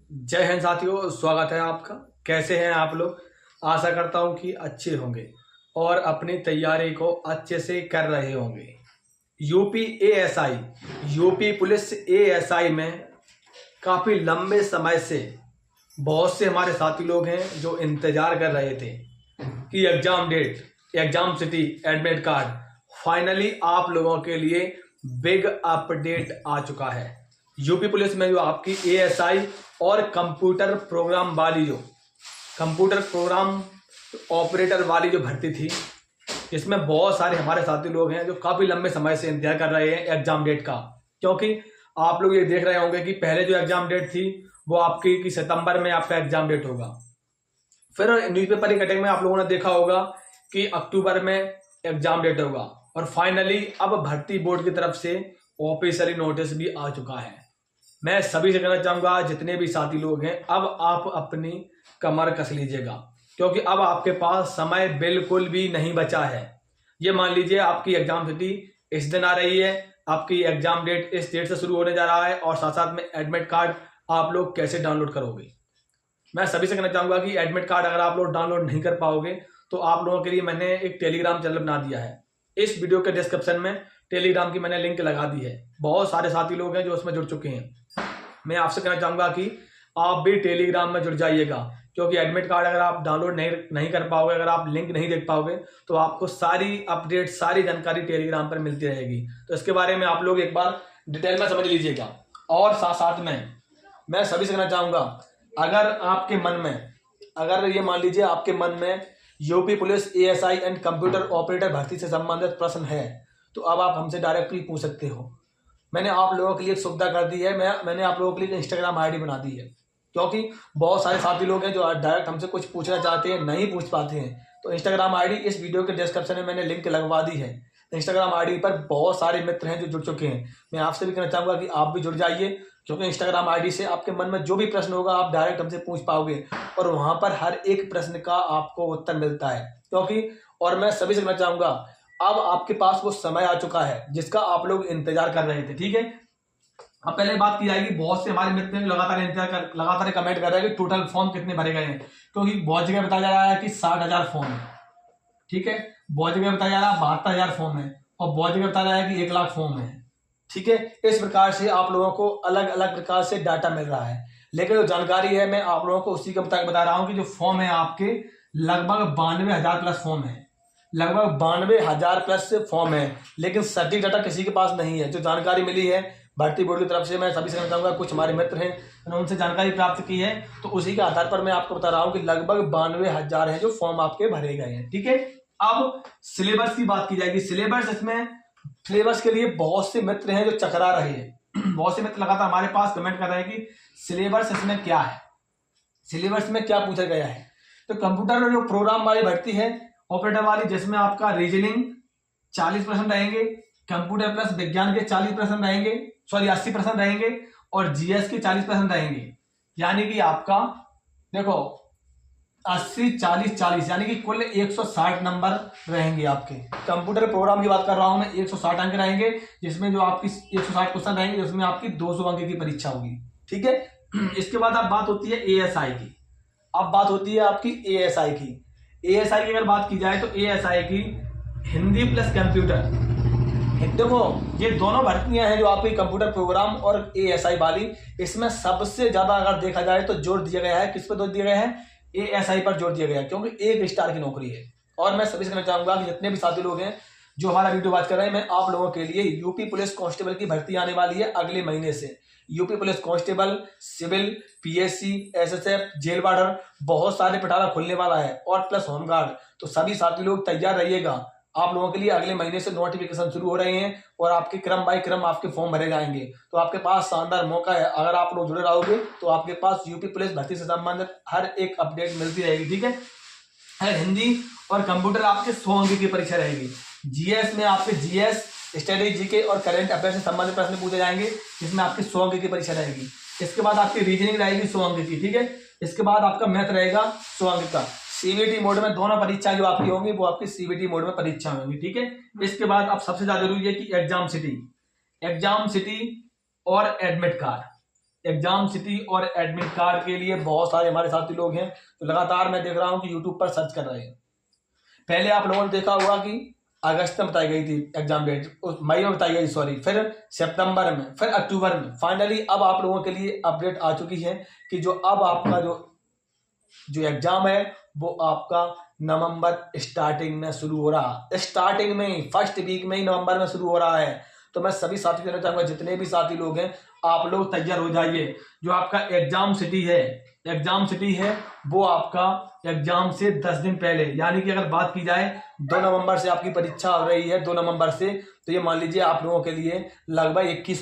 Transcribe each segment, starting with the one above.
जय हिंद साथियों, स्वागत है आपका। कैसे हैं आप लोग? आशा करता हूं कि अच्छे होंगे और अपनी तैयारी को अच्छे से कर रहे होंगे। UP ASI, UP police ASI में काफ़ी लंबे समय से बहुत से हमारे साथी लोग हैं जो इंतज़ार कर रहे थे कि exam date, exam city, admit card finally आप लोगों के लिए बिग अपडेट आ चुका है। यूपी पुलिस में जो आपकी एएसआई और कंप्यूटर प्रोग्राम वाली जो कंप्यूटर प्रोग्राम ऑपरेटर वाली जो भर्ती थी, इसमें बहुत सारे हमारे साथी लोग हैं जो काफ़ी लंबे समय से इंतजार कर रहे हैं एग्ज़ाम डेट का। क्योंकि आप लोग ये देख रहे होंगे कि पहले जो एग्ज़ाम डेट थी वो आपकी कि सितंबर में आपका एग्ज़ाम डेट होगा। फिर न्यूज़पेपर की कटिंग में आप लोगों ने देखा होगा कि अक्टूबर में एग्ज़ाम डेट होगा। और फाइनली अब भर्ती बोर्ड की तरफ से ऑफिशियली नोटिस भी आ चुका है। मैं सभी से कहना चाहूँगा, जितने भी साथी लोग हैं, अब आप अपनी कमर कस लीजिएगा, क्योंकि अब आपके पास समय बिल्कुल भी नहीं बचा है। ये मान लीजिए आपकी एग्ज़ाम तिथि इस दिन आ रही है, आपकी एग्ज़ाम डेट इस डेट से शुरू होने जा रहा है, और साथ साथ में एडमिट कार्ड आप लोग कैसे डाउनलोड करोगे। मैं सभी से कहना चाहूँगा कि एडमिट कार्ड अगर आप लोग डाउनलोड नहीं कर पाओगे तो आप लोगों के लिए मैंने एक टेलीग्राम चैनल बना दिया है। इस वीडियो के डिस्क्रिप्शन में टेलीग्राम की मैंने लिंक लगा दी है। बहुत सारे साथी लोग हैं जो उसमें जुड़ चुके हैं। मैं आपसे कहना चाहूँगा कि आप भी टेलीग्राम में जुड़ जाइएगा, क्योंकि एडमिट कार्ड अगर आप डाउनलोड नहीं कर पाओगे, अगर आप लिंक नहीं देख पाओगे, तो आपको सारी अपडेट, सारी जानकारी टेलीग्राम पर मिलती रहेगी। तो इसके बारे में आप लोग एक बार डिटेल में समझ लीजिएगा। और साथ साथ में मैं सभी से कहना चाहूँगा, अगर आपके मन में, अगर ये मान लीजिए आपके मन में UP police ASI and computer operator भर्ती से संबंधित प्रश्न है, तो अब आप हमसे डायरेक्टली पूछ सकते हो। मैंने आप लोगों के लिए एक सुविधा कर दी है, मैंने आप लोगों के लिए इंस्टाग्राम आईडी बना दी है, क्योंकि बहुत सारे साथी लोग हैं जो डायरेक्ट हमसे कुछ पूछना चाहते हैं, नहीं पूछ पाते हैं। तो इंस्टाग्राम आईडी इस वीडियो के डिस्क्रिप्शन में मैंने लिंक लगवा दी है। इंस्टाग्राम आईडी पर बहुत सारे मित्र हैं जो जुड़ चुके हैं। मैं आपसे भी कहना चाहूँगा कि आप भी जुड़ जाइए, क्योंकि इंस्टाग्राम आईडी से आपके मन में जो भी प्रश्न होगा आप डायरेक्ट हमसे पूछ पाओगे, और वहाँ पर हर एक प्रश्न का आपको उत्तर मिलता है। क्योंकि और मैं सभी से कहना चाहूँगा, अब आपके पास वो समय आ चुका है जिसका आप लोग इंतजार कर रहे थे। ठीक है, अब पहले बात की जाएगी, बहुत से हमारे मित्र लगातार कमेंट कर रहे हैं कि टोटल फॉर्म कितने भरे गए हैं। क्योंकि बहुत जगह बताया जा रहा है कि 60,000 फॉर्म है, ठीक है, बहुत जगह बताया जा रहा है 72,000 फॉर्म है, और बहुत जगह बताया जा रहा है कि 1,00,000 फॉर्म है। ठीक है, इस प्रकार से आप लोगों को अलग अलग प्रकार से डाटा मिल रहा है, लेकिन जो जानकारी है मैं आप लोगों को उसी के मुताबिक बता रहा हूँ कि जो फॉर्म है आपके लगभग 92,000 प्लस फॉर्म है, लगभग 92,000 प्लस फॉर्म है, लेकिन सटीक डाटा किसी के पास नहीं है। जो जानकारी मिली है भर्ती बोर्ड की तरफ से, मैं सभी से कहना चाहूँगा, कुछ हमारे मित्र हैं उन्होंने उनसे जानकारी प्राप्त की है, तो उसी के आधार पर मैं आपको बता रहा हूँ कि लगभग 92,000 है जो फॉर्म आपके भरे गए हैं। ठीक है, अब सिलेबस की बात की जाएगी। सिलेबस के लिए बहुत से मित्र हैं जो चकरा रहे हैं। बहुत से मित्र लगातार हमारे पास कमेंट कर रहे हैं कि सिलेबस इसमें क्या है, सिलेबस में क्या पूछा गया है। तो कंप्यूटर जो प्रोग्राम वाली भर्ती है ऑपरेटर वाली, जिसमें आपका रीजनिंग 40% रहेंगे, कंप्यूटर प्लस विज्ञान के 40% रहेंगे, 80% रहेंगे, और जीएस के 40% रहेंगे। यानी कि आपका देखो 80 40 40 यानी कि कुल 160 नंबर रहेंगे आपके। कंप्यूटर प्रोग्राम की बात कर रहा हूं मैं, 160 अंक रहेंगे, जिसमें जो आपकी 160 क्वेश्चन रहेंगे, जिसमें आपकी 200 अंक की परीक्षा होगी। ठीक है, इसके बाद अब बात होती है एएसआई की। अब बात होती है आपकी एएसआई की। एएसआई की अगर बात की जाए तो एएसआई की हिंदी प्लस कंप्यूटर, देखो ये दोनों भर्तियां हैं जो आपकी कंप्यूटर प्रोग्राम और एएसआई वाली, इसमें सबसे ज्यादा अगर देखा जाए तो जोर दिया गया है, किस पर जोर दिया गया है, एएसआई पर जोर दिया गया है, क्योंकि 1 स्टार की नौकरी है। और मैं सभी से कहना चाहूंगा कि जितने भी साथी लोग हैं जो हमारा वीडियो बात कर रहे हैं, मैं आप लोगों के लिए यूपी पुलिस कांस्टेबल की भर्ती आने वाली है अगले महीने से। UP police constable, civil, PSC, SSF, jail warder, बहुत सारे पिटारा खुलने वाला है, और प्लस होमगार्ड। तो सभी साथी लोग तैयार रहिएगा, आप लोगों के लिए अगले महीने से नोटिफिकेशन शुरू हो रहे हैं, और आपके क्रम बाय क्रम आपके फॉर्म भरे जाएंगे। तो आपके पास शानदार मौका है, अगर आप लोग जुड़े रहोगे तो आपके पास यूपी पुलिस भर्ती से संबंधित हर एक अपडेट मिलती रहेगी। ठीक है, हिंदी और कंप्यूटर आपके 100 अंक की परीक्षा रहेगी। जीएस में आपके जीएस, स्टडी, जीके और करंट अफेयर से संबंधित प्रश्न पूछे जाएंगे, जिसमें आपकी 100 अंक की परीक्षा रहेगी। इसके बाद आपकी रीजनिंग रहेगी 100 अंक की। ठीक है, इसके बाद आपका मैथ रहेगा 100 अंक का। सीबीटी मोड में दोनों परीक्षा जो आपकी होंगी वो आपकी सीबीटी मोड में परीक्षा होंगी। ठीक है, इसके बाद अब सबसे ज्यादा जरूरी है कि एग्जाम सिटी और एडमिट कार्ड। एग्जाम सिटी और एडमिट कार्ड के लिए बहुत सारे हमारे साथी लोग हैं, तो लगातार मैं देख रहा हूं कि यूट्यूब पर सर्च कर रहे हैं। पहले आप लोगों ने देखा होगा कि अगस्त में बताई गई थी एग्जाम डेट, उस मई में बताई गई, सॉरी, फिर सितंबर में, फिर अक्टूबर में। फाइनली अब आप लोगों के लिए अपडेट आ चुकी है कि जो अब आपका जो एग्जाम है वो आपका नवंबर स्टार्टिंग में शुरू हो रहा है। स्टार्टिंग में ही, फर्स्ट वीक में ही नवंबर में शुरू हो रहा है। तो मैं सभी साथी कहना चाहूंगा, जितने भी साथी लोग हैं, आप लोग तैयार हो जाइए। जो आपका एग्जाम सिटी है वो आपका एग्जाम से 10 दिन पहले, यानी कि अगर बात की जाए 2 नवंबर से आपकी परीक्षा हो रही है, 2 नवंबर से, तो ये मान लीजिए आप लोगों के लिए लगभग 21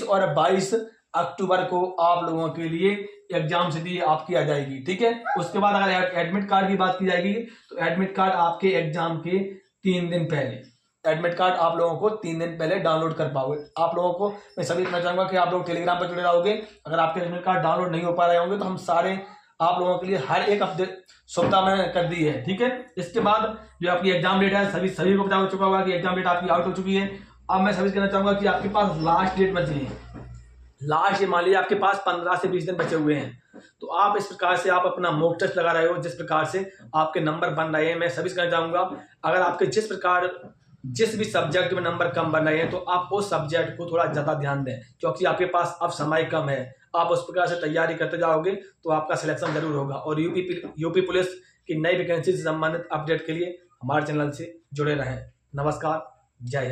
और 22 अक्टूबर को आप लोगों के लिए एग्जाम सिटी आपकी आ जाएगी। ठीक है, उसके बाद अगर एडमिट कार्ड की बात की जाएगी तो एडमिट कार्ड आपके एग्जाम के 3 दिन पहले, एडमिट कार्ड आप लोगों को 3 दिन पहले डाउनलोड कर पाओगे। आप लोगों को मैं सभी कहना चाहूंगा कि आप लोग टेलीग्राम पर जुड़े रहोगे। अगर आपके एडमिट कार्ड डाउनलोड नहीं हो पा रहे होंगे तो हम सारे आप लोगों के लिए हर एक अपडेट सुविधा मैंने कर दी है। ठीक है, इसके बाद जो आपकी एग्जाम डेट है, सभी को पता हो चुका होगा कि एग्जाम डेट आपकी आउट हो चुकी है। अब मैं सभी कहना चाहूंगा कि आपके पास लास्ट डेट बची है। लास्ट ये मान लीजिए आपके पास 15 से 20 दिन बचे हुए हैं, तो आप इस प्रकार से आप अपना मॉक टेस्ट लगा रहे हो, जिस प्रकार से आपके नंबर बन रहे हैं। मैं सभी से कहना चाहूंगा, अगर आपके जिस भी सब्जेक्ट में नंबर कम बन रहे हैं तो आप उस सब्जेक्ट को थोड़ा ज्यादा ध्यान दें, क्योंकि आपके पास अब समय कम है। आप उस प्रकार से तैयारी करते जाओगे तो आपका सिलेक्शन जरूर होगा। और यूपी पुलिस की नई वैकेंसी से संबंधित अपडेट के लिए हमारे चैनल से जुड़े रहें। नमस्कार, जय हिंद।